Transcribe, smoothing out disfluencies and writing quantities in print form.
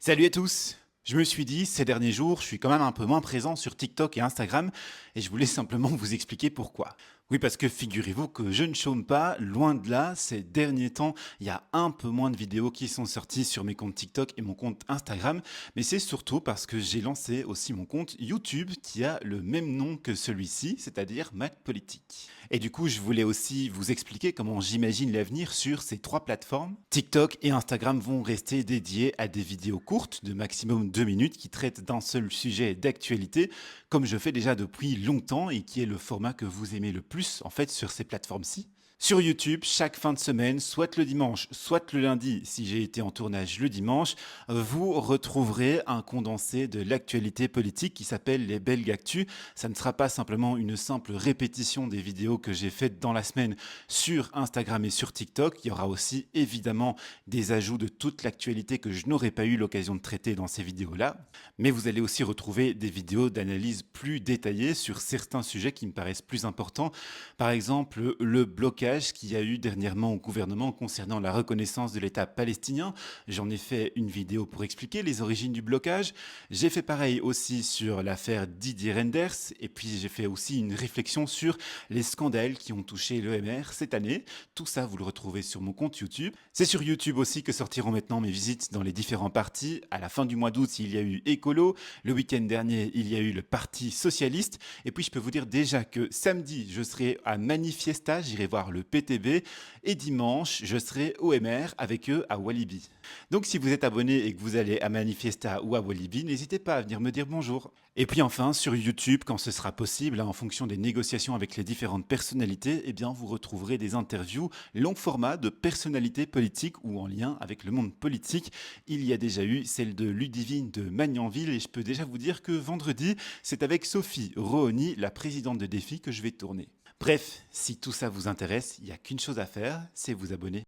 Salut à tous! Je me suis dit, ces derniers jours, je suis quand même un peu moins présent sur TikTok et Instagram et je voulais simplement vous expliquer pourquoi. Oui, parce que figurez-vous que je ne chôme pas, loin de là, ces derniers temps, il y a un peu moins de vidéos qui sont sorties sur mes comptes TikTok et mon compte Instagram, mais c'est surtout parce que j'ai lancé aussi mon compte YouTube qui a le même nom que celui-ci, c'est-à-dire Mac Politique. Et du coup, je voulais aussi vous expliquer comment j'imagine l'avenir sur ces trois plateformes. TikTok et Instagram vont rester dédiés à des vidéos courtes de maximum 2 minutes qui traitent d'un seul sujet d'actualité, comme je fais déjà depuis longtemps et qui est le format que vous aimez le plus en fait sur ces plateformes-ci. Sur YouTube, chaque fin de semaine, soit le dimanche, soit le lundi, si j'ai été en tournage le dimanche, vous retrouverez un condensé de l'actualité politique qui s'appelle les Belges Actu. Ça ne sera pas simplement une simple répétition des vidéos que j'ai faites dans la semaine sur Instagram et sur TikTok. Il y aura aussi évidemment des ajouts de toute l'actualité que je n'aurais pas eu l'occasion de traiter dans ces vidéos-là. Mais vous allez aussi retrouver des vidéos d'analyse plus détaillées sur certains sujets qui me paraissent plus importants. Par exemple, le blocage qu'il y a eu dernièrement au gouvernement concernant la reconnaissance de l'État palestinien. J'en ai fait une vidéo pour expliquer les origines du blocage. J'ai fait pareil aussi sur l'affaire Didier Reynders et puis j'ai fait aussi une réflexion sur les scandales qui ont touché l'EMR cette année. Tout ça, vous le retrouvez sur mon compte YouTube. C'est sur YouTube aussi que sortiront maintenant mes visites dans les différents partis. À la fin du mois d'août, il y a eu Écolo. Le week-end dernier, il y a eu le Parti Socialiste. Et puis, je peux vous dire déjà que samedi, je serai à Manifesta, j'irai voir le PTB. Et dimanche, je serai au MR avec eux à Walibi. Donc, si vous êtes abonné et que vous allez à Manifesta ou à Walibi, n'hésitez pas à venir me dire bonjour. Et puis enfin, sur YouTube, quand ce sera possible, en fonction des négociations avec les différentes personnalités, eh bien, vous retrouverez des interviews long format de personnalités politiques ou en lien avec le monde politique. Il y a déjà eu celle de Ludivine de Magnanville et je peux déjà vous dire que vendredi, c'est avec Sophie Rohoni, la présidente de Défi, que je vais tourner. Bref, si tout ça vous intéresse, il n'y a qu'une chose à faire, c'est vous abonner.